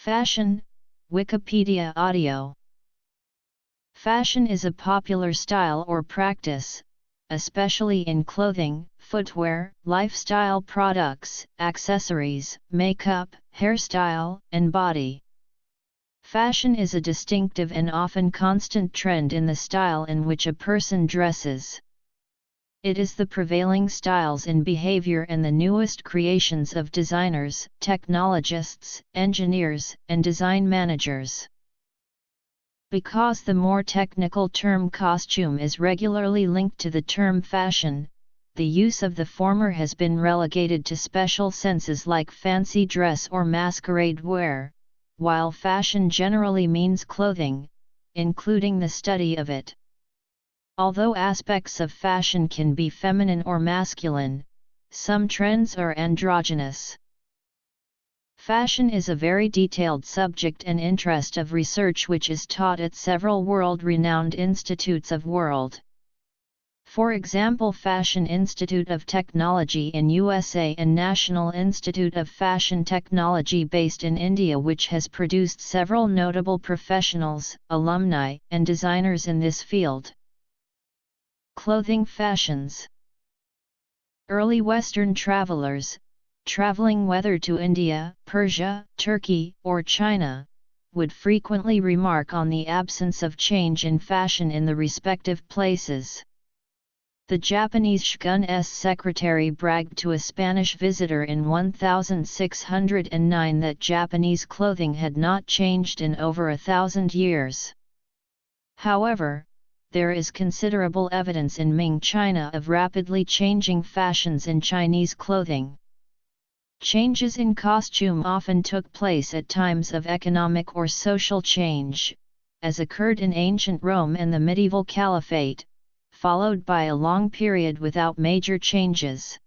Fashion, Wikipedia audio. Fashion is a popular style or practice, especially in clothing, footwear, lifestyle products, accessories, makeup, hairstyle, and body. Fashion is a distinctive and often constant trend in the style in which a person dresses. It is the prevailing styles in behavior and the newest creations of designers, technologists, engineers, and design managers. Because the more technical term costume is regularly linked to the term fashion, the use of the former has been relegated to special senses like fancy dress or masquerade wear, while fashion generally means clothing, including the study of it. Although aspects of fashion can be feminine or masculine, some trends are androgynous. Fashion is a very detailed subject and interest of research which is taught at several world-renowned institutes of world. For example, Fashion Institute of Technology in USA and National Institute of Fashion Technology based in India, which has produced several notable professionals, alumni, and designers in this field. Clothing fashions. Early Western travelers, traveling whether to India, Persia, Turkey, or China, would frequently remark on the absence of change in fashion in the respective places. The Japanese shogun's secretary bragged to a Spanish visitor in 1609 that Japanese clothing had not changed in over 1,000 years. However, there is considerable evidence in Ming China of rapidly changing fashions in Chinese clothing. Changes in costume often took place at times of economic or social change, as occurred in ancient Rome and the medieval Caliphate, followed by a long period without major changes.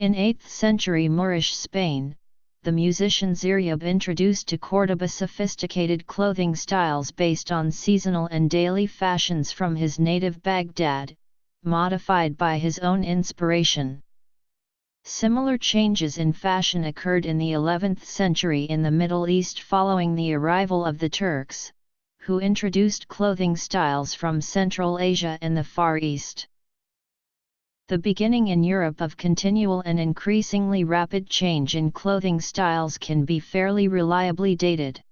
In 8th century Moorish Spain, the musician Ziryab introduced to Córdoba sophisticated clothing styles based on seasonal and daily fashions from his native Baghdad, modified by his own inspiration. Similar changes in fashion occurred in the 11th century in the Middle East following the arrival of the Turks, who introduced clothing styles from Central Asia and the Far East. The beginning in Europe of continual and increasingly rapid change in clothing styles can be fairly reliably dated.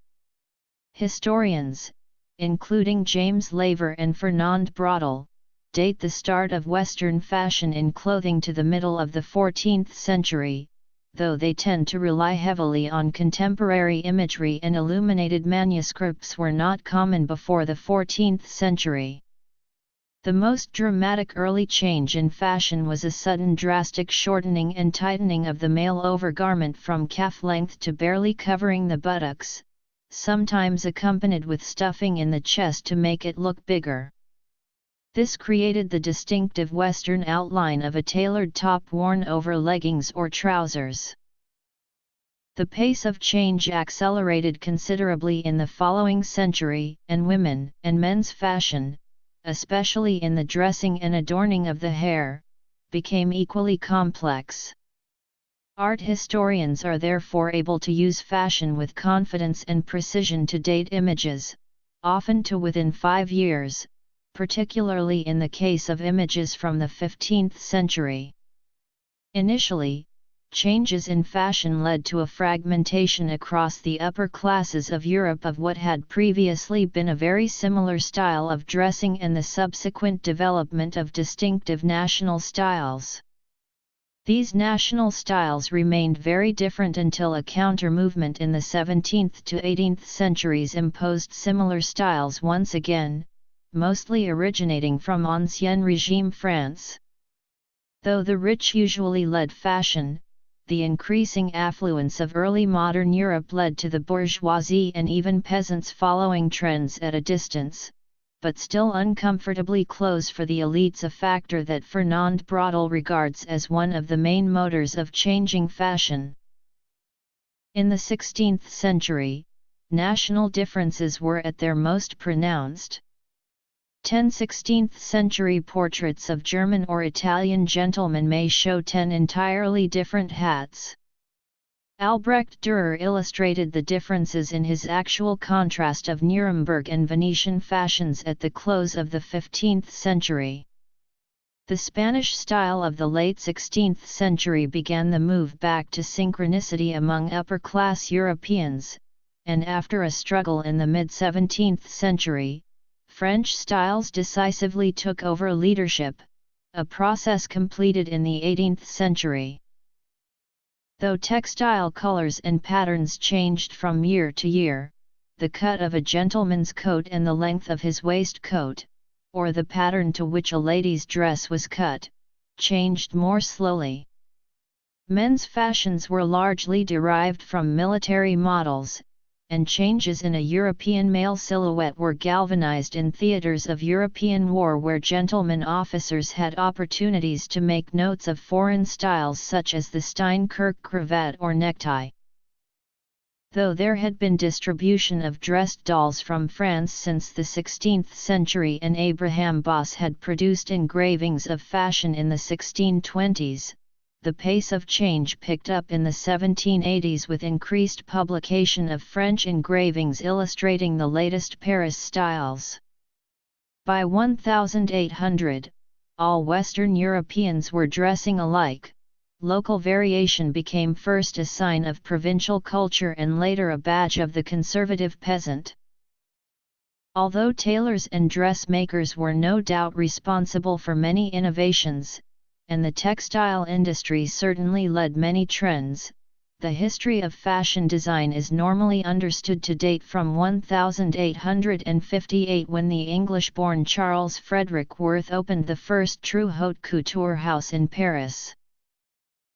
Historians, including James Laver and Fernand Braudel, date the start of Western fashion in clothing to the middle of the 14th century, though they tend to rely heavily on contemporary imagery and illuminated manuscripts were not common before the 14th century. The most dramatic early change in fashion was a sudden drastic shortening and tightening of the male overgarment from calf length to barely covering the buttocks, sometimes accompanied with stuffing in the chest to make it look bigger. This created the distinctive Western outline of a tailored top worn over leggings or trousers. The pace of change accelerated considerably in the following century, and women and men's fashion, especially in the dressing and adorning of the hair, became equally complex. Art historians are therefore able to use fashion with confidence and precision to date images, often to within 5 years, particularly in the case of images from the 15th century. Initially, changes in fashion led to a fragmentation across the upper classes of Europe of what had previously been a very similar style of dressing and the subsequent development of distinctive national styles. These national styles remained very different until a counter-movement in the 17th to 18th centuries imposed similar styles once again, mostly originating from Ancien Régime France. Though the rich usually led fashion, the increasing affluence of early modern Europe led to the bourgeoisie and even peasants following trends at a distance, but still uncomfortably close for the elites, a factor that Fernand Braudel regards as one of the main motors of changing fashion. In the 16th century, national differences were at their most pronounced. 10 16th-century portraits of German or Italian gentlemen may show 10 entirely different hats. Albrecht Dürer illustrated the differences in his actual contrast of Nuremberg and Venetian fashions at the close of the 15th century. The Spanish style of the late 16th century began the move back to synchronicity among upper-class Europeans, and after a struggle in the mid-17th century, French styles decisively took over leadership, a process completed in the 18th century. Though textile colors and patterns changed from year to year, the cut of a gentleman's coat and the length of his waistcoat, or the pattern to which a lady's dress was cut, changed more slowly. Men's fashions were largely derived from military models, and changes in a European male silhouette were galvanized in theaters of European war where gentlemen officers had opportunities to make notes of foreign styles such as the Steinkirk cravat or necktie. Though there had been distribution of dressed dolls from France since the 16th century and Abraham Bosse had produced engravings of fashion in the 1620s, the pace of change picked up in the 1780s with increased publication of French engravings illustrating the latest Paris styles. By 1800, all Western Europeans were dressing alike. Local variation became first a sign of provincial culture and later a badge of the conservative peasant. Although tailors and dressmakers were no doubt responsible for many innovations, and the textile industry certainly led many trends, the history of fashion design is normally understood to date from 1858 when the English-born Charles Frederick Worth opened the first true haute couture house in Paris.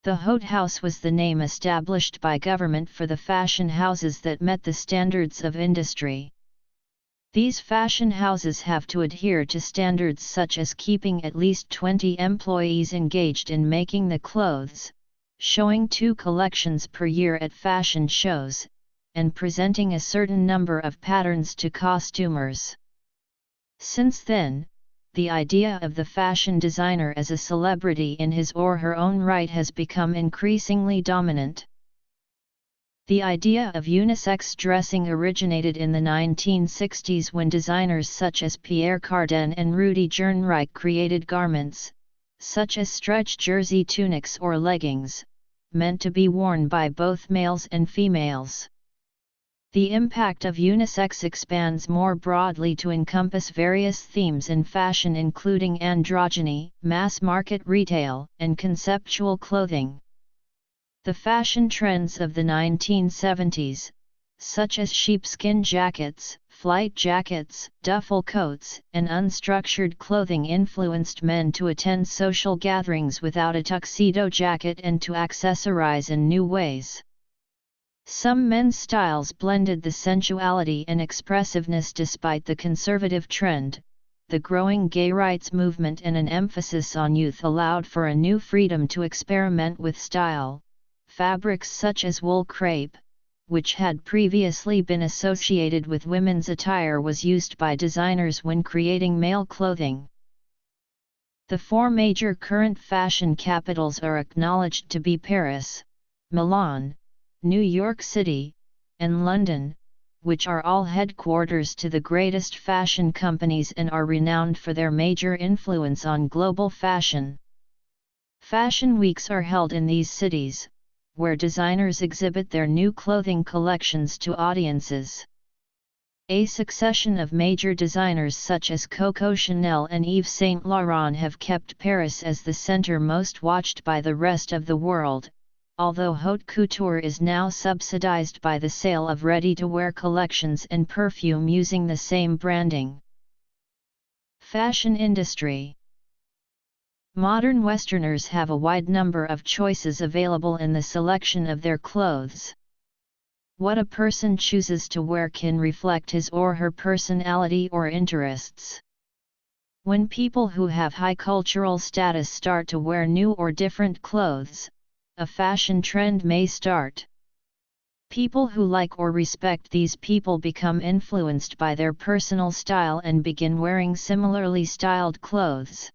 The Haute House was the name established by government for the fashion houses that met the standards of industry. These fashion houses have to adhere to standards such as keeping at least 20 employees engaged in making the clothes, showing 2 collections per year at fashion shows, and presenting a certain number of patterns to costumers. Since then, the idea of the fashion designer as a celebrity in his or her own right has become increasingly dominant. The idea of unisex dressing originated in the 1960s when designers such as Pierre Cardin and Rudi Gernreich created garments, such as stretch jersey tunics or leggings, meant to be worn by both males and females. The impact of unisex expands more broadly to encompass various themes in fashion including androgyny, mass-market retail, and conceptual clothing. The fashion trends of the 1970s, such as sheepskin jackets, flight jackets, duffel coats, and unstructured clothing influenced men to attend social gatherings without a tuxedo jacket and to accessorize in new ways. Some men's styles blended the sensuality and expressiveness despite the conservative trend. The growing gay rights movement and an emphasis on youth allowed for a new freedom to experiment with style. Fabrics such as wool crepe, which had previously been associated with women's attire, was used by designers when creating male clothing. The 4 major current fashion capitals are acknowledged to be Paris, Milan, New York City, and London, which are all headquarters to the greatest fashion companies and are renowned for their major influence on global fashion. Fashion weeks are held in these cities, where designers exhibit their new clothing collections to audiences. A succession of major designers such as Coco Chanel and Yves Saint Laurent have kept Paris as the center most watched by the rest of the world, although haute couture is now subsidized by the sale of ready-to-wear collections and perfume using the same branding. Fashion industry. Modern Westerners have a wide number of choices available in the selection of their clothes. What a person chooses to wear can reflect his or her personality or interests. When people who have high cultural status start to wear new or different clothes, a fashion trend may start. People who like or respect these people become influenced by their personal style and begin wearing similarly styled clothes.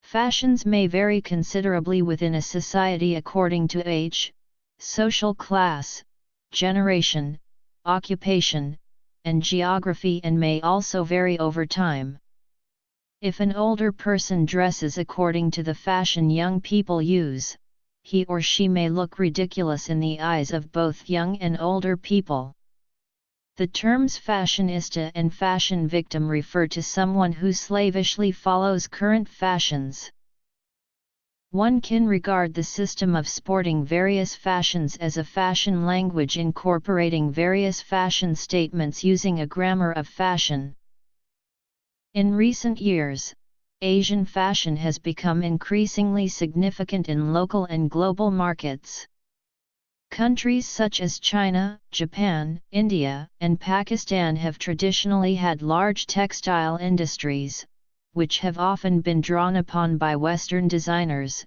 Fashions may vary considerably within a society according to age, social class, generation, occupation, and geography, and may also vary over time. If an older person dresses according to the fashion young people use, he or she may look ridiculous in the eyes of both young and older people. The terms fashionista and fashion victim refer to someone who slavishly follows current fashions. One can regard the system of sporting various fashions as a fashion language incorporating various fashion statements using a grammar of fashion. In recent years, Asian fashion has become increasingly significant in local and global markets. Countries such as China, Japan, India, and Pakistan have traditionally had large textile industries, which have often been drawn upon by Western designers,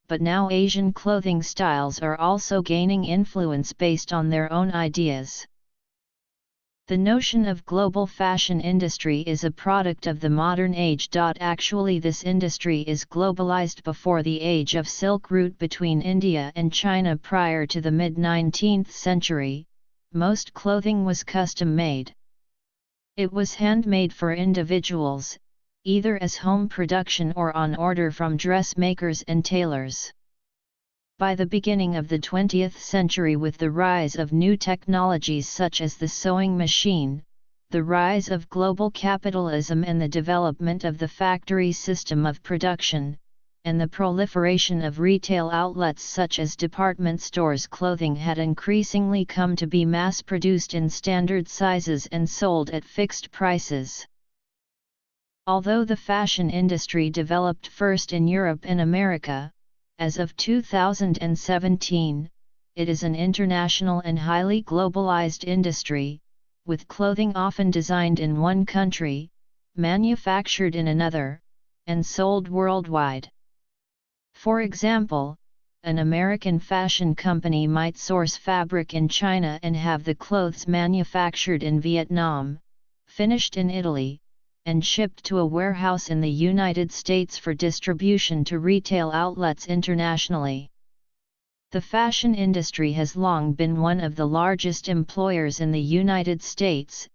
but now Asian clothing styles are also gaining influence based on their own ideas. The notion of global fashion industry is a product of the modern age. Actually, this industry is globalized before the age of Silk Route between India and China. Prior to the mid-19th century, most clothing was custom-made. It was handmade for individuals, either as home production or on order from dressmakers and tailors. By the beginning of the 20th century, with the rise of new technologies such as the sewing machine, the rise of global capitalism and the development of the factory system of production, and the proliferation of retail outlets such as department stores, clothing had increasingly come to be mass-produced in standard sizes and sold at fixed prices. Although the fashion industry developed first in Europe and America, as of 2017, it is an international and highly globalized industry, with clothing often designed in one country, manufactured in another, and sold worldwide. For example, an American fashion company might source fabric in China and have the clothes manufactured in Vietnam, finished in Italy, and shipped to a warehouse in the United States for distribution to retail outlets internationally. The fashion industry has long been one of the largest employers in the United States,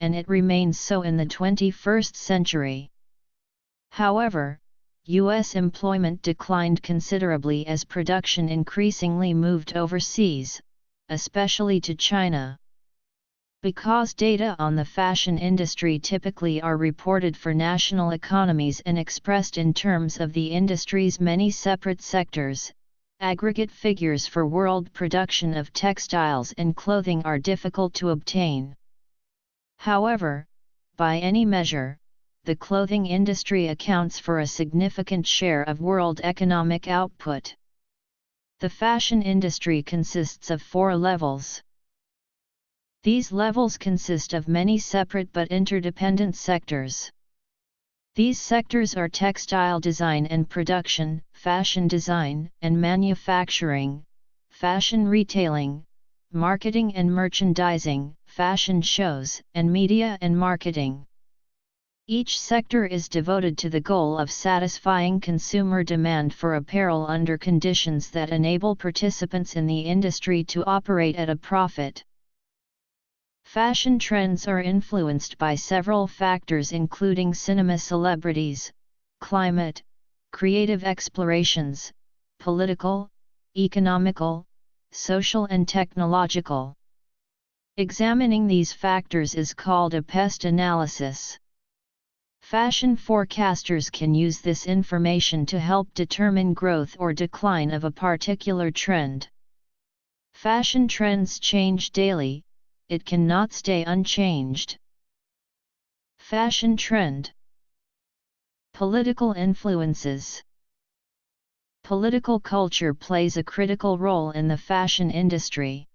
and it remains so in the 21st century. However, U.S. employment declined considerably as production increasingly moved overseas, especially to China. Because data on the fashion industry typically are reported for national economies and expressed in terms of the industry's many separate sectors, aggregate figures for world production of textiles and clothing are difficult to obtain. However, by any measure, the clothing industry accounts for a significant share of world economic output. The fashion industry consists of 4 levels. These levels consist of many separate but interdependent sectors. These sectors are textile design and production, fashion design and manufacturing, fashion retailing, marketing and merchandising, fashion shows, and media and marketing. Each sector is devoted to the goal of satisfying consumer demand for apparel under conditions that enable participants in the industry to operate at a profit. Fashion trends are influenced by several factors including cinema celebrities, climate, creative explorations, political, economical, social and technological. Examining these factors is called a pest analysis. Fashion forecasters can use this information to help determine growth or decline of a particular trend. Fashion trends change daily. It cannot stay unchanged. Fashion trend. Political influences. Political culture plays a critical role in the fashion industry.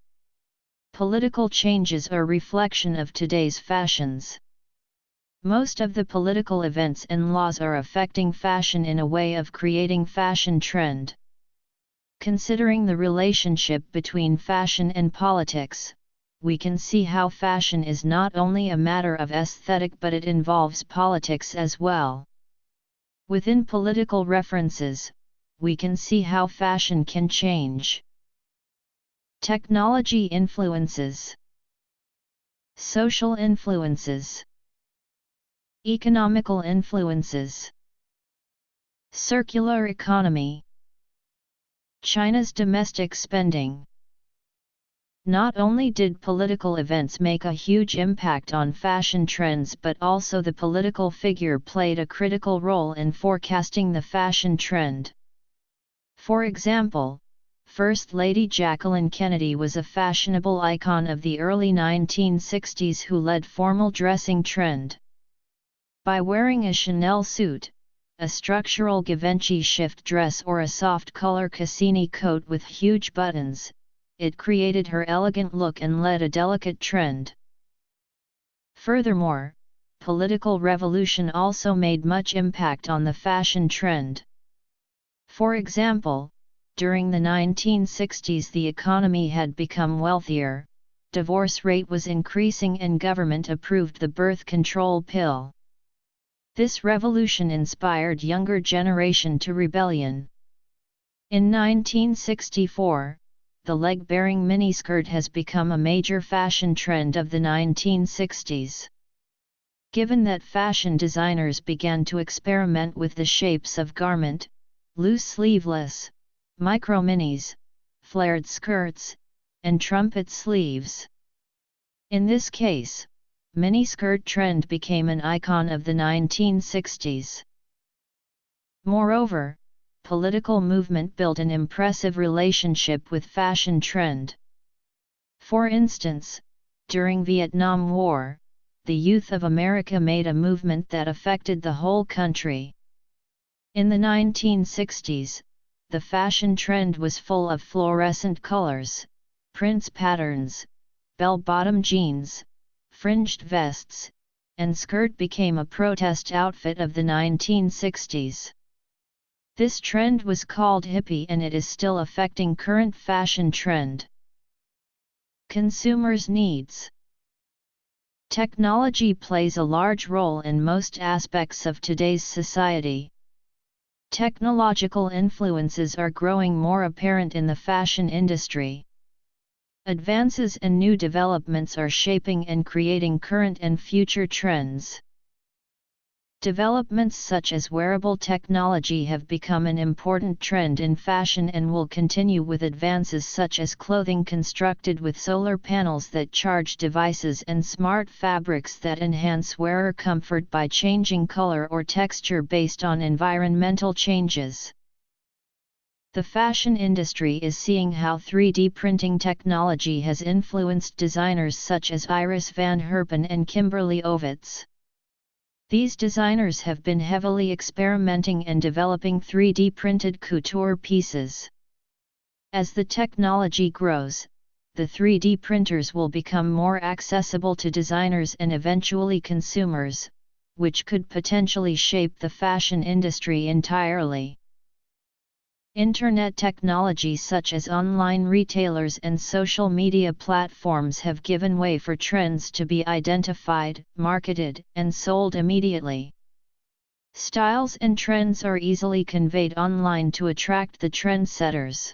Political changes are a reflection of today's fashions. Most of the political events and laws are affecting fashion in a way of creating fashion trend. Considering the relationship between fashion and politics, we can see how fashion is not only a matter of aesthetic but it involves politics as well. Within political references, we can see how fashion can change. Technology influences. Social influences. Economical influences. Circular economy. China's domestic spending. Not only did political events make a huge impact on fashion trends, but also the political figure played a critical role in forecasting the fashion trend. For example, First Lady Jacqueline Kennedy was a fashionable icon of the early 1960s who led formal dressing trend. By wearing a Chanel suit, a structural Givenchy shift dress or a soft-color Cassini coat with huge buttons, it created her elegant look and led a delicate trend. Furthermore, political revolution also made much impact on the fashion trend. For example, during the 1960s the economy had become wealthier, divorce rate was increasing and government approved the birth control pill. This revolution inspired younger generation to rebellion. In 1964, the leg-bearing miniskirt has become a major fashion trend of the 1960s. Given that fashion designers began to experiment with the shapes of garment, loose sleeveless, micro-minis, flared skirts, and trumpet sleeves. In this case, miniskirt trend became an icon of the 1960s. Moreover, political movement built an impressive relationship with fashion trend. For instance, during Vietnam War, the youth of America made a movement that affected the whole country. In the 1960s, the fashion trend was full of fluorescent colors, prints patterns, bell-bottom jeans, fringed vests, and skirt became a protest outfit of the 1960s. This trend was called hippie and it is still affecting current fashion trend. Consumers' needs. Technology plays a large role in most aspects of today's society. Technological influences are growing more apparent in the fashion industry. Advances and new developments are shaping and creating current and future trends. Developments such as wearable technology have become an important trend in fashion and will continue with advances such as clothing constructed with solar panels that charge devices and smart fabrics that enhance wearer comfort by changing color or texture based on environmental changes. The fashion industry is seeing how 3D printing technology has influenced designers such as Iris van Herpen and Kimberly Ovitz. These designers have been heavily experimenting and developing 3D printed couture pieces. As the technology grows, the 3D printers will become more accessible to designers and eventually consumers, which could potentially shape the fashion industry entirely. Internet technology such as online retailers and social media platforms have given way for trends to be identified, marketed, and sold immediately. Styles and trends are easily conveyed online to attract the trendsetters.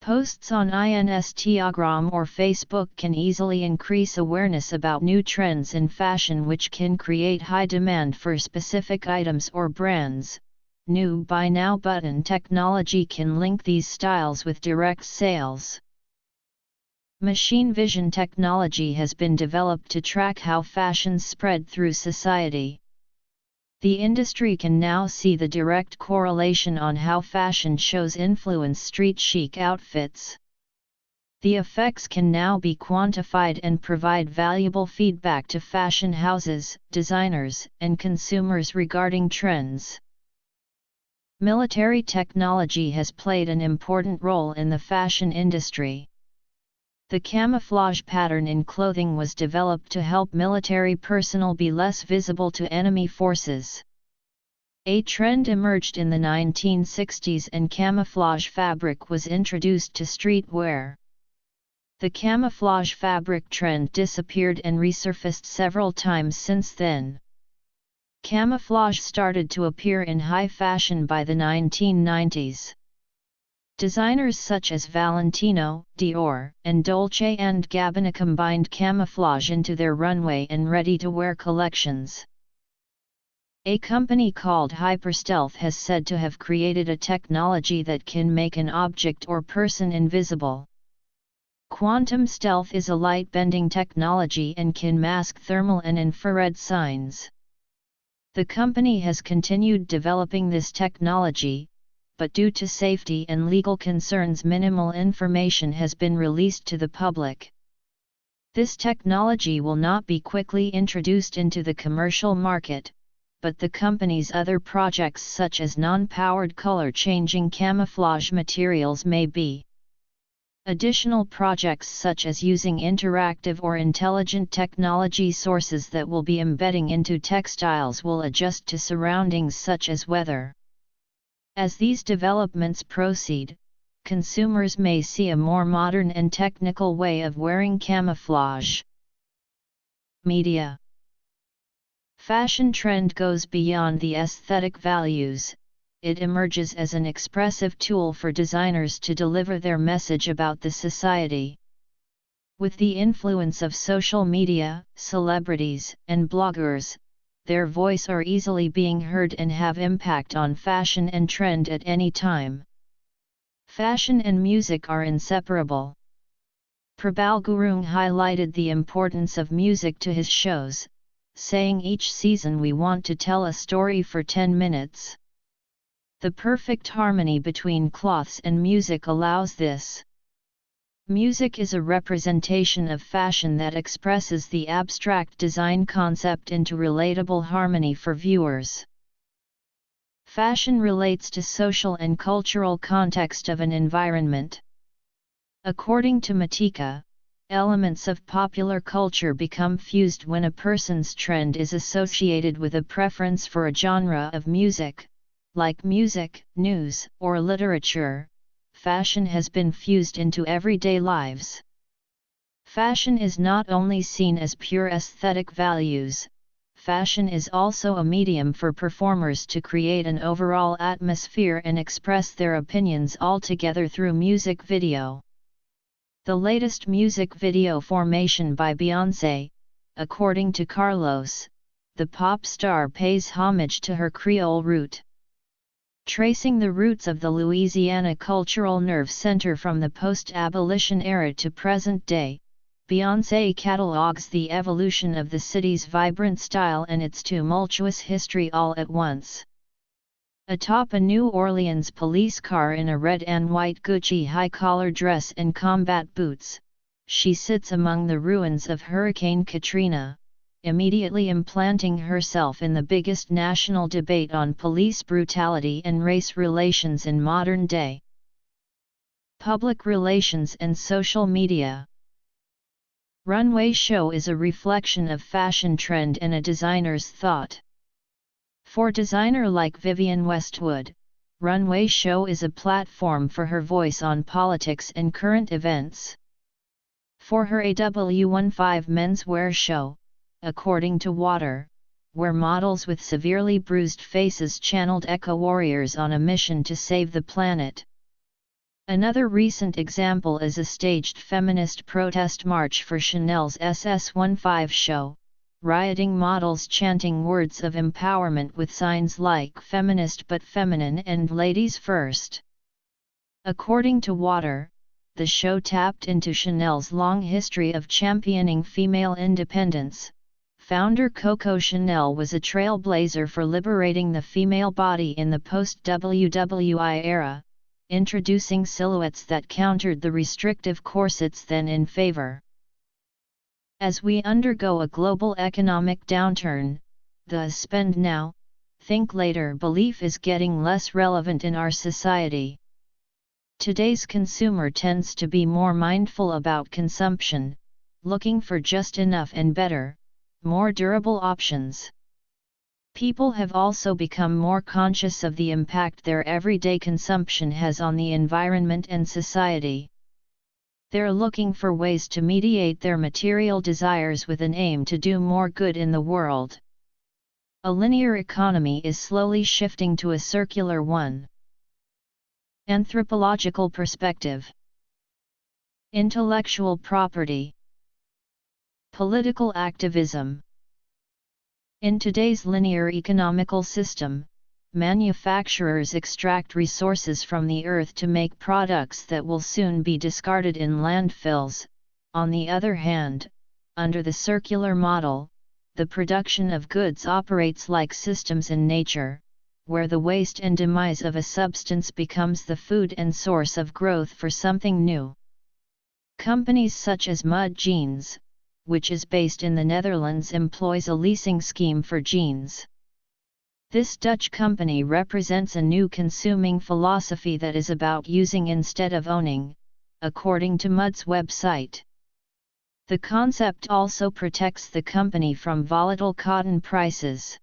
Posts on Instagram or Facebook can easily increase awareness about new trends in fashion, which can create high demand for specific items or brands. New Buy Now button technology can link these styles with direct sales. Machine vision technology has been developed to track how fashions spread through society. The industry can now see the direct correlation on how fashion shows influence street chic outfits. The effects can now be quantified and provide valuable feedback to fashion houses, designers, and consumers regarding trends. Military technology has played an important role in the fashion industry. The camouflage pattern in clothing was developed to help military personnel be less visible to enemy forces. A trend emerged in the 1960s and camouflage fabric was introduced to streetwear. The camouflage fabric trend disappeared and resurfaced several times since then. Camouflage started to appear in high fashion by the 1990s. Designers such as Valentino, Dior, and Dolce & Gabbana combined camouflage into their runway and ready-to-wear collections. A company called Hyperstealth has said to have created a technology that can make an object or person invisible. Quantum stealth is a light-bending technology and can mask thermal and infrared signs. The company has continued developing this technology, but due to safety and legal concerns, minimal information has been released to the public. This technology will not be quickly introduced into the commercial market, but the company's other projects such as non-powered color-changing camouflage materials may be. Additional projects such as using interactive or intelligent technology sources that will be embedding into textiles will adjust to surroundings such as weather. As these developments proceed, consumers may see a more modern and technical way of wearing camouflage. Media. Fashion trend goes beyond the aesthetic values. It emerges as an expressive tool for designers to deliver their message about the society. With the influence of social media, celebrities, and bloggers, their voice are easily being heard and have impact on fashion and trend at any time. Fashion and music are inseparable. Prabal Gurung highlighted the importance of music to his shows, saying each season we want to tell a story for 10 minutes. The perfect harmony between clothes and music allows this. Music is a representation of fashion that expresses the abstract design concept into relatable harmony for viewers. Fashion relates to social and cultural context of an environment. According to Matika, elements of popular culture become fused when a person's trend is associated with a preference for a genre of music. Like music, news, or literature, fashion has been fused into everyday lives. Fashion is not only seen as pure aesthetic values, fashion is also a medium for performers to create an overall atmosphere and express their opinions altogether through music video. The latest music video formation by Beyoncé, according to Carlos, the pop star pays homage to her Creole root. Tracing the roots of the Louisiana cultural nerve center from the post-abolition era to present day, Beyoncé catalogues the evolution of the city's vibrant style and its tumultuous history all at once. Atop a New Orleans police car in a red and white Gucci high-collar dress and combat boots, she sits among the ruins of Hurricane Katrina, immediately implanting herself in the biggest national debate on police brutality and race relations in modern day. Public relations and social media. Runway show is a reflection of fashion trend and a designer's thought. For designer like Vivienne Westwood, runway show is a platform for her voice on politics and current events. For her AW15 menswear show, according to Water, where models with severely bruised faces channeled eco-warriors on a mission to save the planet. Another recent example is a staged feminist protest march for Chanel's SS15 show, rioting models chanting words of empowerment with signs like feminist but feminine and ladies first. According to Water, the show tapped into Chanel's long history of championing female independence. Founder Coco Chanel was a trailblazer for liberating the female body in the post-WWI era, introducing silhouettes that countered the restrictive corsets then in favor. As we undergo a global economic downturn, the spend now, think later belief is getting less relevant in our society. Today's consumer tends to be more mindful about consumption, looking for just enough and better, more durable options. People have also become more conscious of the impact their everyday consumption has on the environment and society. They're looking for ways to mediate their material desires with an aim to do more good in the world. A linear economy is slowly shifting to a circular one. Anthropological perspective. Intellectual property. Political activism. In today's linear economical system, manufacturers extract resources from the earth to make products that will soon be discarded in landfills. On the other hand, under the circular model, the production of goods operates like systems in nature, where the waste and demise of a substance becomes the food and source of growth for something new. Companies such as Mud Jeans, which is based in the Netherlands, employs a leasing scheme for jeans. This Dutch company represents a new consuming philosophy that is about using instead of owning, according to Mud's website. The concept also protects the company from volatile cotton prices.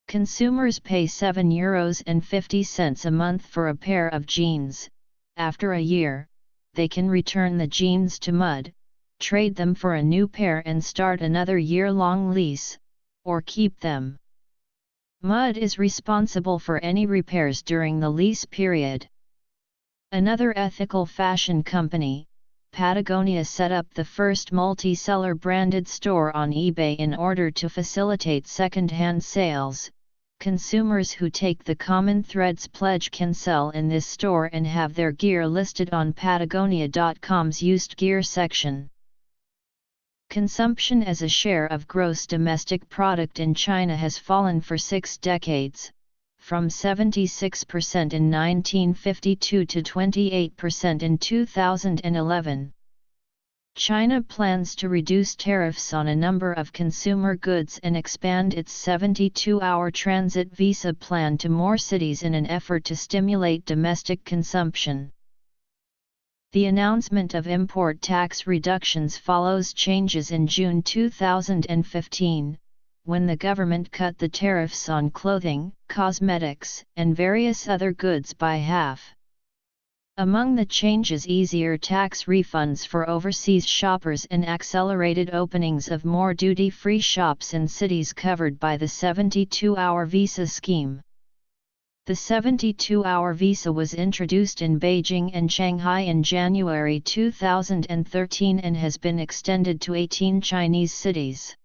Consumers pay €7.50 a month for a pair of jeans. After a year, they can return the jeans to Mud, trade them for a new pair and start another year-long lease, or keep them. Mud is responsible for any repairs during the lease period. Another ethical fashion company, Patagonia, set up the first multi-seller branded store on eBay in order to facilitate second-hand sales. Consumers who take the Common Threads pledge can sell in this store and have their gear listed on Patagonia.com's used gear section. Consumption as a share of gross domestic product in China has fallen for 6 decades, from 76% in 1952 to 28% in 2011. China plans to reduce tariffs on a number of consumer goods and expand its 72-hour transit visa plan to more cities in an effort to stimulate domestic consumption. The announcement of import tax reductions follows changes in June 2015, when the government cut the tariffs on clothing, cosmetics, and various other goods by half. Among the changes, easier tax refunds for overseas shoppers and accelerated openings of more duty-free shops in cities covered by the 72-hour visa scheme. The 72-hour visa was introduced in Beijing and Shanghai in January 2013 and has been extended to 18 Chinese cities.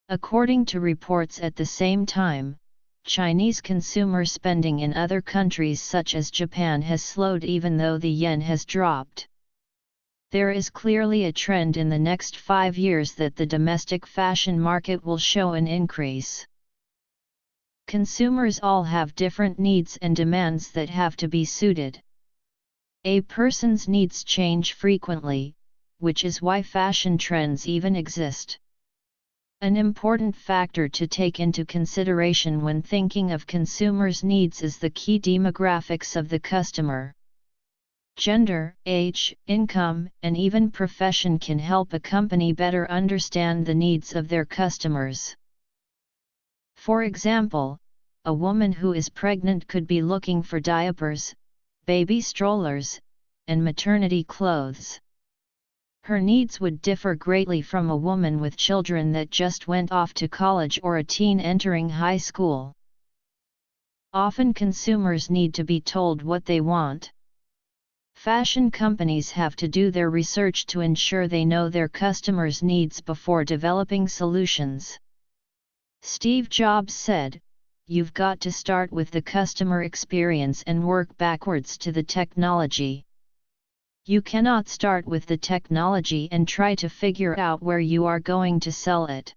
According to reports at the same time, Chinese consumer spending in other countries such as Japan has slowed even though the yen has dropped. There is clearly a trend in the next 5 years that the domestic fashion market will show an increase. Consumers all have different needs and demands that have to be suited. A person's needs change frequently, which is why fashion trends even exist. An important factor to take into consideration when thinking of consumers' needs is the key demographics of the customer. Gender, age, income, and even profession can help a company better understand the needs of their customers. For example, a woman who is pregnant could be looking for diapers, baby strollers, and maternity clothes. Her needs would differ greatly from a woman with children that just went off to college or a teen entering high school. Often consumers need to be told what they want. Fashion companies have to do their research to ensure they know their customers' needs before developing solutions. Steve Jobs said, "You've got to start with the customer experience and work backwards to the technology. You cannot start with the technology and try to figure out where you are going to sell it."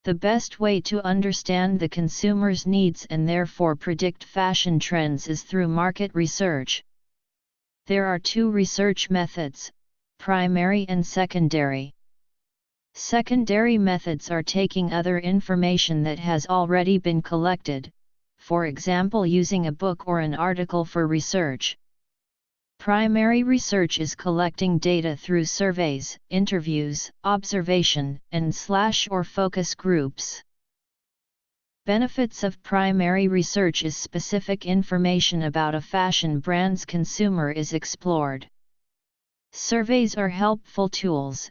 The best way to understand the consumer's needs and therefore predict fashion trends is through market research. There are 2 research methods, primary and secondary. Secondary methods are taking other information that has already been collected, for example using a book or an article for research. Primary research is collecting data through surveys, interviews, observation, and/or focus groups. Benefits of primary research is specific information about a fashion brand's consumer is explored. Surveys are helpful tools.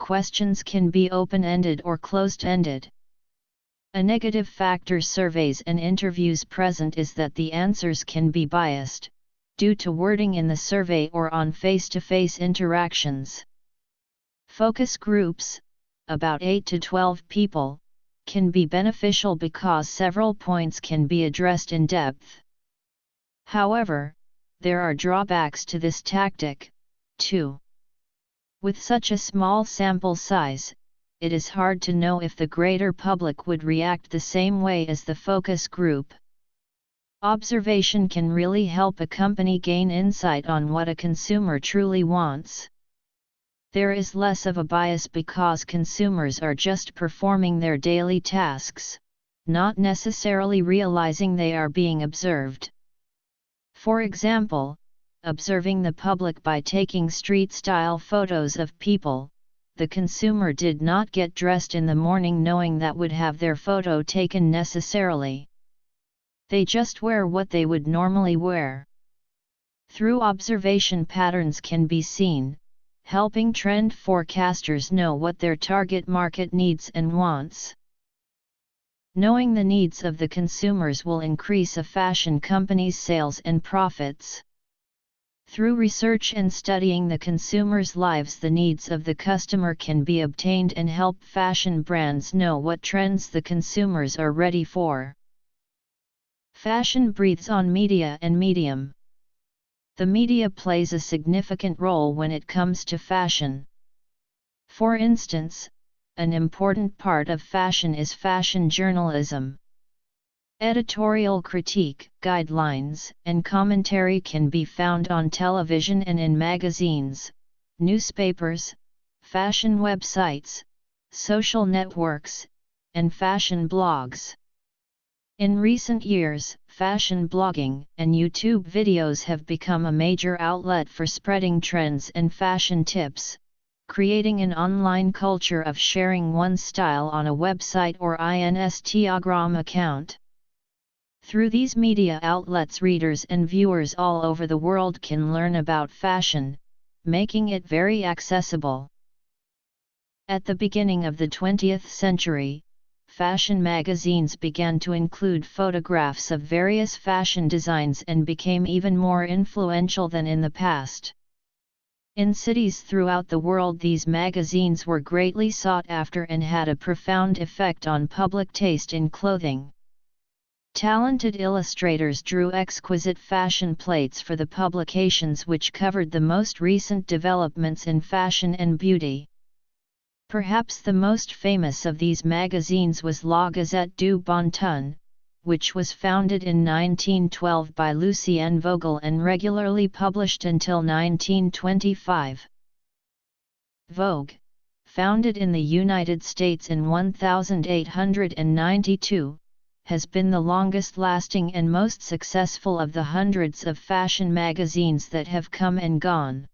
Questions can be open-ended or closed-ended. A negative factor surveys and interviews present is that the answers can be biased, due to wording in the survey or on face-to-face interactions. Focus groups, about 8 to 12 people, can be beneficial because several points can be addressed in depth. However, there are drawbacks to this tactic, too. With such a small sample size, it is hard to know if the greater public would react the same way as the focus group. Observation can really help a company gain insight on what a consumer truly wants. There is less of a bias because consumers are just performing their daily tasks, not necessarily realizing they are being observed. For example, observing the public by taking street-style photos of people, the consumer did not get dressed in the morning knowing that would have their photo taken necessarily. They just wear what they would normally wear. Through observation, patterns can be seen, helping trend forecasters know what their target market needs and wants. Knowing the needs of the consumers will increase a fashion company's sales and profits. Through research and studying the consumers' lives, the needs of the customer can be obtained and help fashion brands know what trends the consumers are ready for. Fashion breathes on media and medium. The media plays a significant role when it comes to fashion. For instance, an important part of fashion is fashion journalism. Editorial critique, guidelines, and commentary can be found on television and in magazines, newspapers, fashion websites, social networks, and fashion blogs. In recent years, fashion blogging and YouTube videos have become a major outlet for spreading trends and fashion tips, creating an online culture of sharing one's style on a website or Instagram account. Through these media outlets, readers and viewers all over the world can learn about fashion, making it very accessible. At the beginning of the 20th century, fashion magazines began to include photographs of various fashion designs and became even more influential than in the past. In cities throughout the world, these magazines were greatly sought after and had a profound effect on public taste in clothing. Talented illustrators drew exquisite fashion plates for the publications, which covered the most recent developments in fashion and beauty. Perhaps the most famous of these magazines was La Gazette du Bon Ton, which was founded in 1912 by Lucien Vogel and regularly published until 1925. Vogue, founded in the United States in 1892, has been the longest-lasting and most successful of the hundreds of fashion magazines that have come and gone.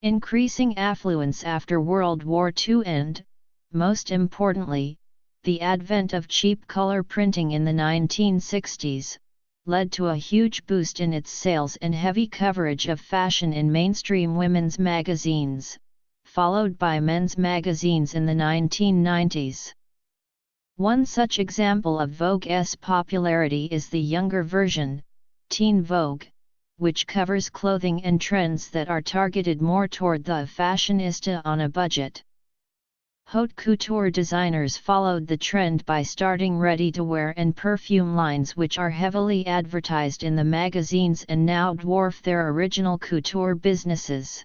Increasing affluence after World War II and, most importantly, the advent of cheap color printing in the 1960s, led to a huge boost in its sales and heavy coverage of fashion in mainstream women's magazines, followed by men's magazines in the 1990s. One such example of Vogue's popularity is the younger version, Teen Vogue, which covers clothing and trends that are targeted more toward the fashionista on a budget. Haute couture designers followed the trend by starting ready-to-wear and perfume lines, which are heavily advertised in the magazines and now dwarf their original couture businesses.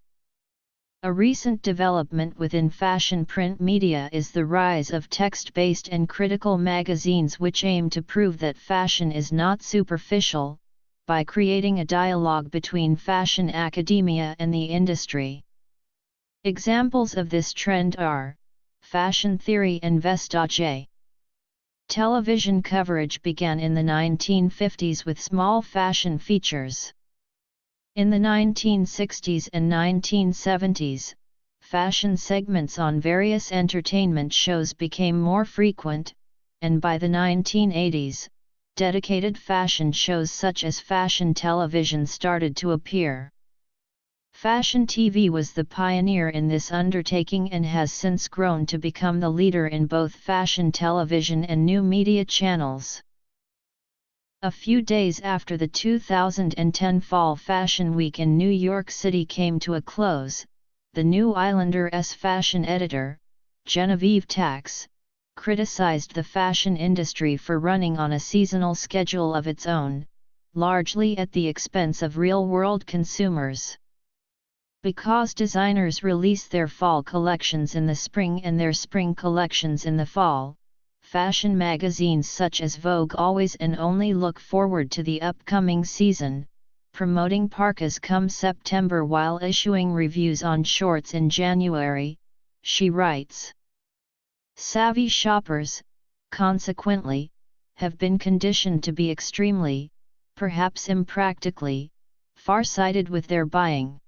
A recent development within fashion print media is the rise of text-based and critical magazines, which aim to prove that fashion is not superficial, by creating a dialogue between fashion academia and the industry. Examples of this trend are Fashion Theory and Vestage. Television coverage began in the 1950s with small fashion features. In the 1960s and 1970s, fashion segments on various entertainment shows became more frequent, and by the 1980s, dedicated fashion shows such as fashion television started to appear. Fashion TV was the pioneer in this undertaking and has since grown to become the leader in both fashion television and new media channels. A few days after the 2010 Fall Fashion Week in New York City came to a close, the New Islander's fashion editor, Genevieve Tax, criticized the fashion industry for running on a seasonal schedule of its own, largely at the expense of real-world consumers. Because designers release their fall collections in the spring and their spring collections in the fall, fashion magazines such as Vogue always and only look forward to the upcoming season, promoting parkas come September while issuing reviews on shorts in January, she writes. Savvy shoppers, consequently, have been conditioned to be extremely, perhaps impractically, far-sighted with their buying.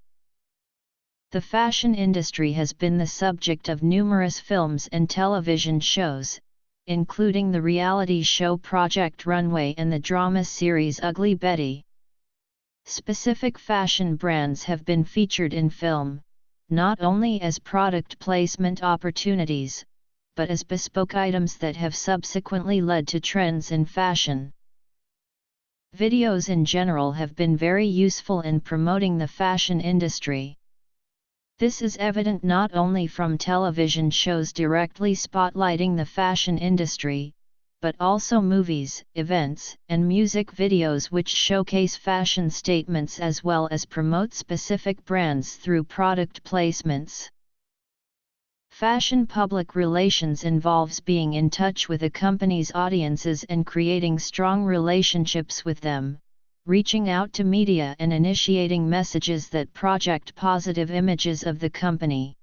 The fashion industry has been the subject of numerous films and television shows, including the reality show Project Runway and the drama series Ugly Betty. Specific fashion brands have been featured in film, not only as product placement opportunities, but as bespoke items that have subsequently led to trends in fashion. Videos in general have been very useful in promoting the fashion industry. This is evident not only from television shows directly spotlighting the fashion industry, but also movies, events, and music videos which showcase fashion statements as well as promote specific brands through product placements. Fashion public relations involves being in touch with a company's audiences and creating strong relationships with them, reaching out to media and initiating messages that project positive images of the company.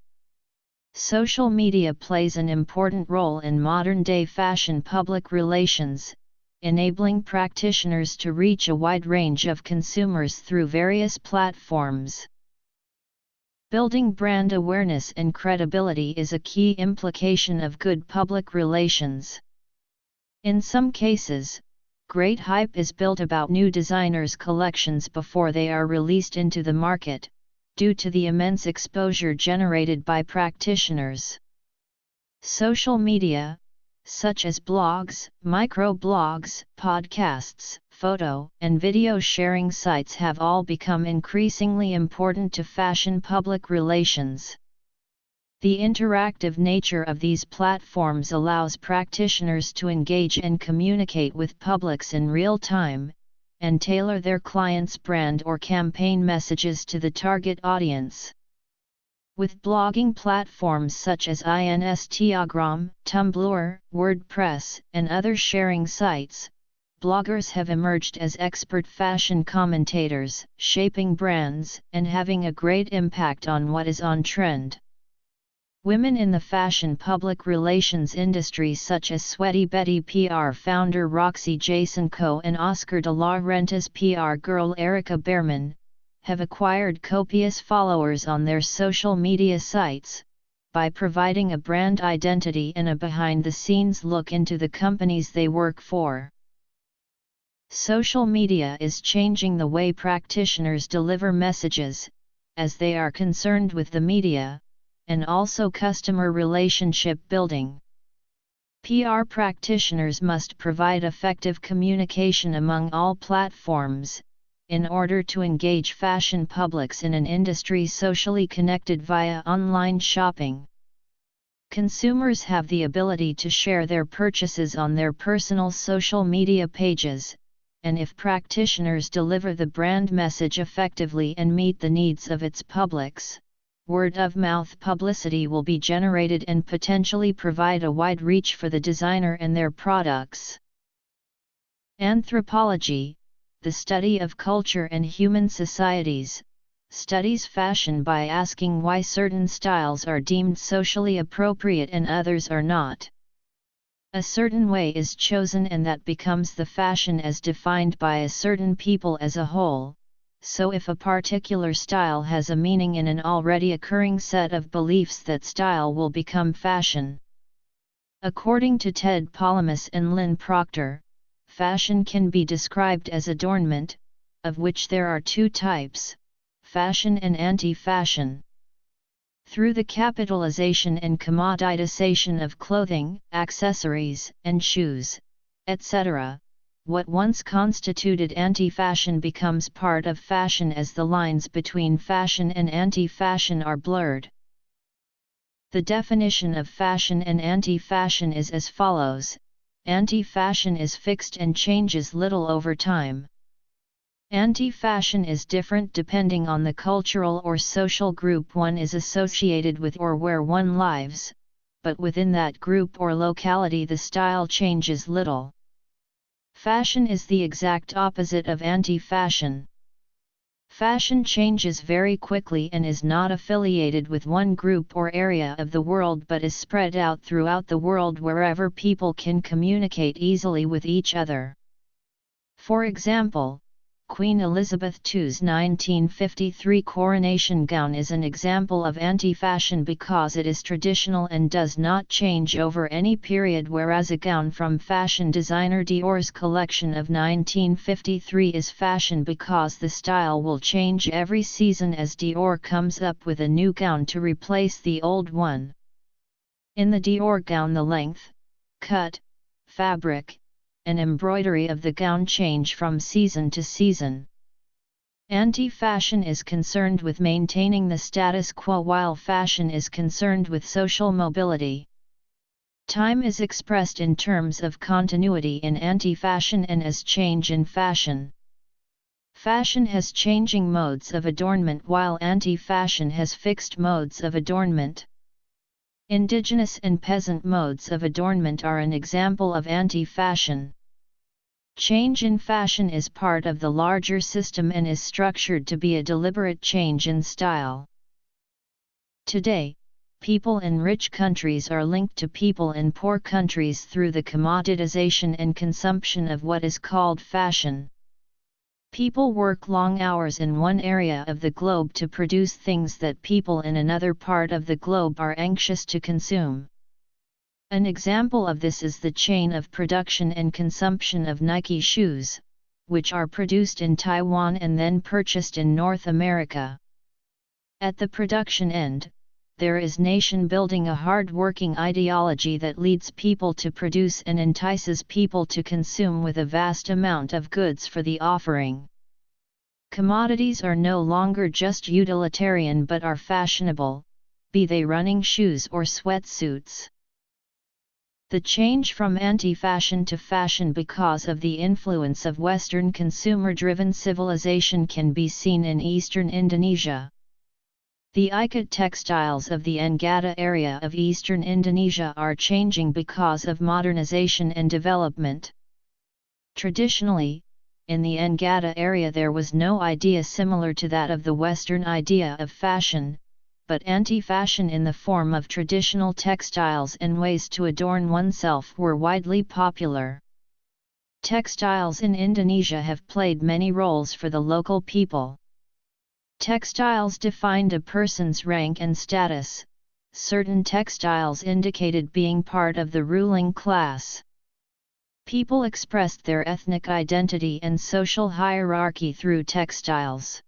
Social media plays an important role in modern-day fashion public relations, enabling practitioners to reach a wide range of consumers through various platforms. Building brand awareness and credibility is a key implication of good public relations. In some cases, great hype is built about new designers' collections before they are released into the market, due to the immense exposure generated by practitioners. Social media, such as blogs, microblogs, podcasts, photo and video sharing sites have all become increasingly important to fashion public relations. The interactive nature of these platforms allows practitioners to engage and communicate with publics in real time, and tailor their clients' brand or campaign messages to the target audience. With blogging platforms such as Instagram, Tumblr, WordPress, and other sharing sites, bloggers have emerged as expert fashion commentators, shaping brands, and having a great impact on what is on trend. Women in the fashion public relations industry such as Sweaty Betty PR founder Roxy Jacenko and Oscar de la Renta's PR girl Erica Behrman, have acquired copious followers on their social media sites, by providing a brand identity and a behind-the-scenes look into the companies they work for. Social media is changing the way practitioners deliver messages, as they are concerned with the media, and also customer relationship building. PR practitioners must provide effective communication among all platforms, in order to engage fashion publics in an industry socially connected via online shopping. Consumers have the ability to share their purchases on their personal social media pages, and if practitioners deliver the brand message effectively and meet the needs of its publics, word-of-mouth publicity will be generated and potentially provide a wide reach for the designer and their products. Anthropology, the study of culture and human societies, studies fashion by asking why certain styles are deemed socially appropriate and others are not. A certain way is chosen and that becomes the fashion as defined by a certain people as a whole. So if a particular style has a meaning in an already occurring set of beliefs, that style will become fashion. According to Ted Palamas and Lynn Proctor, fashion can be described as adornment, of which there are two types: fashion and anti-fashion. Through the capitalization and commoditization of clothing, accessories, and shoes, etc., what once constituted anti-fashion becomes part of fashion as the lines between fashion and anti-fashion are blurred. The definition of fashion and anti-fashion is as follows: anti-fashion is fixed and changes little over time. Anti-fashion is different depending on the cultural or social group one is associated with or where one lives, but within that group or locality the style changes little. Fashion is the exact opposite of anti-fashion. Fashion changes very quickly and is not affiliated with one group or area of the world but is spread out throughout the world wherever people can communicate easily with each other. For example, Queen Elizabeth II's 1953 coronation gown is an example of anti-fashion because it is traditional and does not change over any period, whereas a gown from fashion designer Dior's collection of 1953 is fashion because the style will change every season as Dior comes up with a new gown to replace the old one. In the Dior gown, the length, cut, fabric, and embroidery of the gown change from season to season. Anti-fashion is concerned with maintaining the status quo while fashion is concerned with social mobility. Time is expressed in terms of continuity in anti-fashion and as change in fashion. Fashion has changing modes of adornment while anti-fashion has fixed modes of adornment. Indigenous and peasant modes of adornment are an example of anti-fashion. Change in fashion is part of the larger system and is structured to be a deliberate change in style. Today, people in rich countries are linked to people in poor countries through the commoditization and consumption of what is called fashion. People work long hours in one area of the globe to produce things that people in another part of the globe are anxious to consume. An example of this is the chain of production and consumption of Nike shoes, which are produced in Taiwan and then purchased in North America. At the production end, there is nation building, a hard-working ideology that leads people to produce and entices people to consume with a vast amount of goods for the offering. Commodities are no longer just utilitarian but are fashionable, be they running shoes or sweatsuits. The change from anti-fashion to fashion because of the influence of Western consumer-driven civilization can be seen in eastern Indonesia. The ikat textiles of the Anggata area of eastern Indonesia are changing because of modernization and development. Traditionally, in the Anggata area there was no idea similar to that of the Western idea of fashion, but anti-fashion in the form of traditional textiles and ways to adorn oneself were widely popular. Textiles in Indonesia have played many roles for the local people. Textiles defined a person's rank and status. Certain textiles indicated being part of the ruling class. People expressed their ethnic identity and social hierarchy through textiles.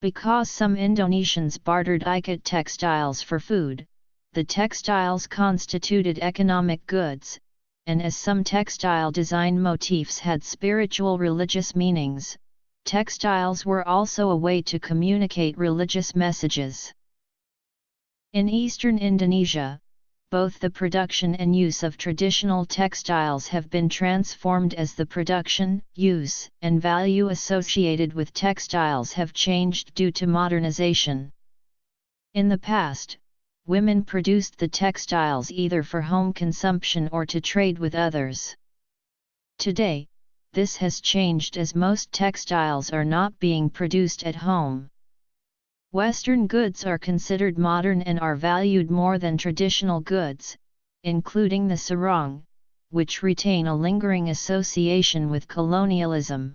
Because some Indonesians bartered ikat textiles for food, the textiles constituted economic goods, and as some textile design motifs had spiritual religious meanings, textiles were also a way to communicate religious messages. In eastern Indonesia, both the production and use of traditional textiles have been transformed as the production, use, and value associated with textiles have changed due to modernization. In the past, women produced the textiles either for home consumption or to trade with others. Today, this has changed as most textiles are not being produced at home. Western goods are considered modern and are valued more than traditional goods, including the sarong, which retain a lingering association with colonialism.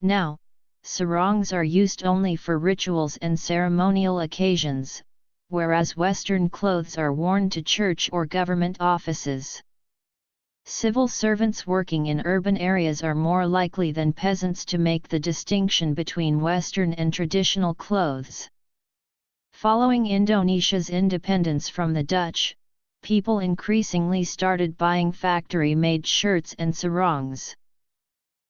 Now, sarongs are used only for rituals and ceremonial occasions, whereas Western clothes are worn to church or government offices. Civil servants working in urban areas are more likely than peasants to make the distinction between Western and traditional clothes. Following Indonesia's independence from the Dutch, people increasingly started buying factory-made shirts and sarongs.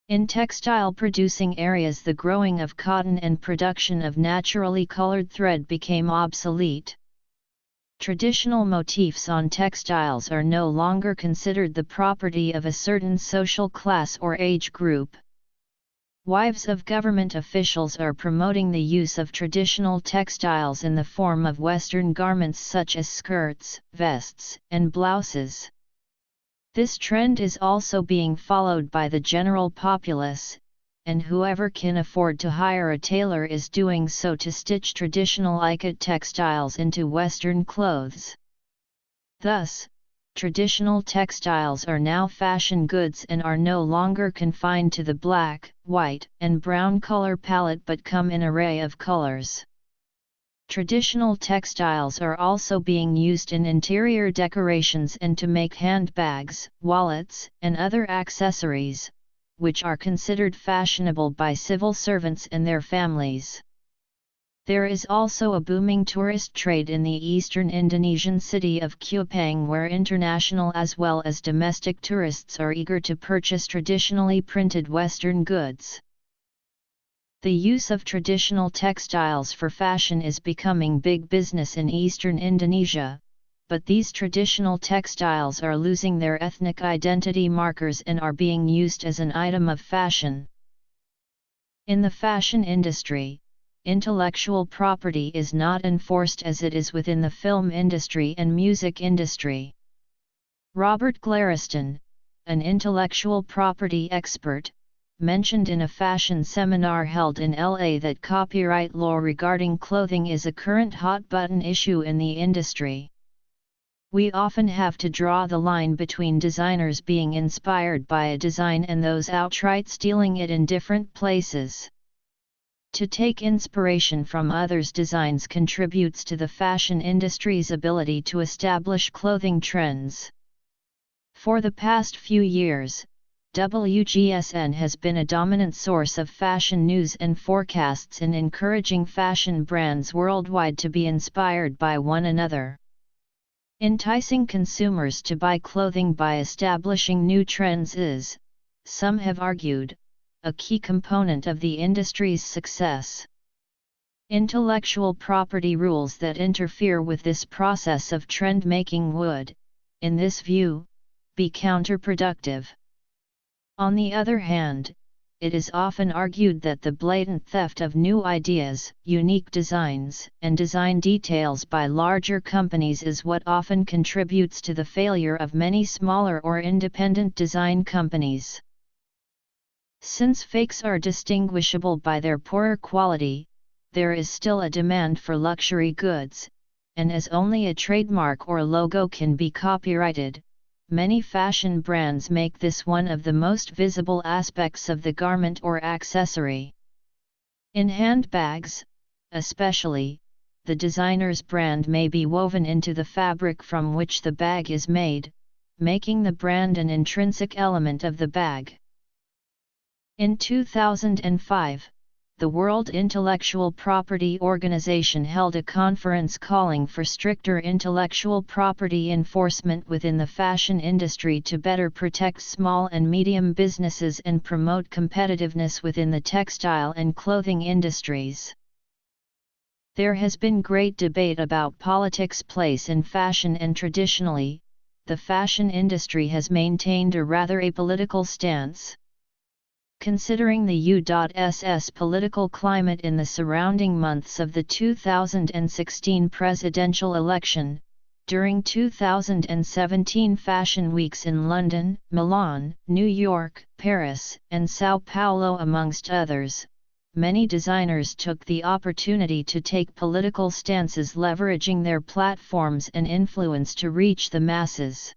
In textile-producing areas, the growing of cotton and production of naturally colored thread became obsolete. Traditional motifs on textiles are no longer considered the property of a certain social class or age group. Wives of government officials are promoting the use of traditional textiles in the form of Western garments such as skirts, vests, and blouses. This trend is also being followed by the general populace, and whoever can afford to hire a tailor is doing so to stitch traditional ikat textiles into Western clothes. Thus, traditional textiles are now fashion goods and are no longer confined to the black, white, and brown color palette but come in an array of colors. Traditional textiles are also being used in interior decorations and to make handbags, wallets, and other accessories, which are considered fashionable by civil servants and their families. There is also a booming tourist trade in the eastern Indonesian city of Kupang, where international as well as domestic tourists are eager to purchase traditionally printed Western goods. The use of traditional textiles for fashion is becoming big business in eastern Indonesia, but these traditional textiles are losing their ethnic identity markers and are being used as an item of fashion. In the fashion industry, intellectual property is not enforced as it is within the film industry and music industry. Robert Glariston, an intellectual property expert, mentioned in a fashion seminar held in LA that copyright law regarding clothing is a current hot-button issue in the industry. We often have to draw the line between designers being inspired by a design and those outright stealing it in different places. To take inspiration from others' designs contributes to the fashion industry's ability to establish clothing trends. For the past few years, WGSN has been a dominant source of fashion news and forecasts in encouraging fashion brands worldwide to be inspired by one another. Enticing consumers to buy clothing by establishing new trends is, some have argued, a key component of the industry's success. Intellectual property rules that interfere with this process of trend-making would, in this view, be counterproductive. On the other hand, it is often argued that the blatant theft of new ideas, unique designs, and design details by larger companies is what often contributes to the failure of many smaller or independent design companies. Since fakes are distinguishable by their poorer quality, there is still a demand for luxury goods, and as only a trademark or logo can be copyrighted, many fashion brands make this one of the most visible aspects of the garment or accessory. In handbags, especially, the designer's brand may be woven into the fabric from which the bag is made, making the brand an intrinsic element of the bag. In 2005, the World Intellectual Property Organization held a conference calling for stricter intellectual property enforcement within the fashion industry to better protect small and medium businesses and promote competitiveness within the textile and clothing industries. There has been great debate about politics' place in fashion, and traditionally, the fashion industry has maintained a rather apolitical stance. Considering the U.S. political climate in the surrounding months of the 2016 presidential election, during 2017 fashion weeks in London, Milan, New York, Paris, and Sao Paulo amongst others, many designers took the opportunity to take political stances, leveraging their platforms and influence to reach the masses.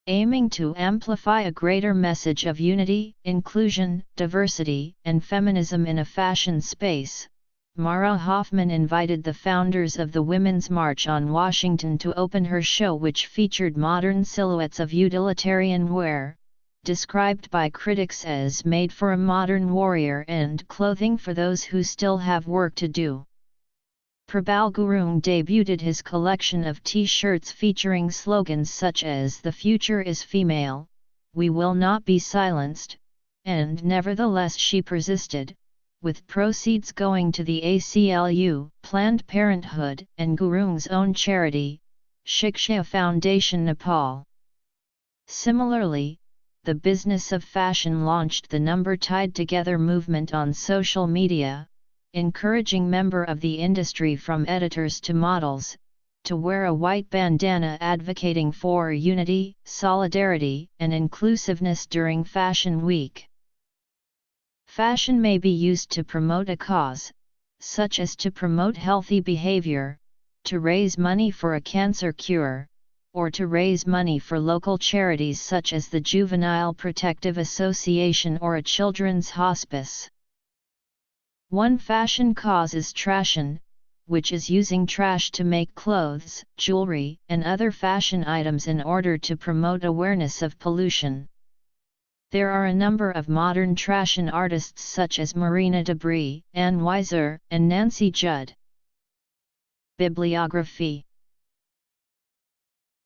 Aiming to amplify a greater message of unity, inclusion, diversity, and feminism in a fashion space, Mara Hoffman invited the founders of the Women's March on Washington to open her show, which featured modern silhouettes of utilitarian wear, described by critics as made for a modern warrior and clothing for those who still have work to do. Prabal Gurung debuted his collection of T-shirts featuring slogans such as "The future is female," "We will not be silenced," and "Nevertheless she persisted," with proceeds going to the ACLU, Planned Parenthood, and Gurung's own charity, Shiksha Foundation Nepal. Similarly, the Business of Fashion launched the Number Tied Together movement on social media, encouraging members of the industry from editors to models, to wear a white bandana, advocating for unity, solidarity, and inclusiveness during Fashion Week. Fashion may be used to promote a cause, such as to promote healthy behavior, to raise money for a cancer cure, or to raise money for local charities such as the Juvenile Protective Association or a children's hospice. One fashion cause is trashion, which is using trash to make clothes, jewelry, and other fashion items in order to promote awareness of pollution. There are a number of modern trashion artists such as Marina Debris, Anne Weiser, and Nancy Judd. Bibliography.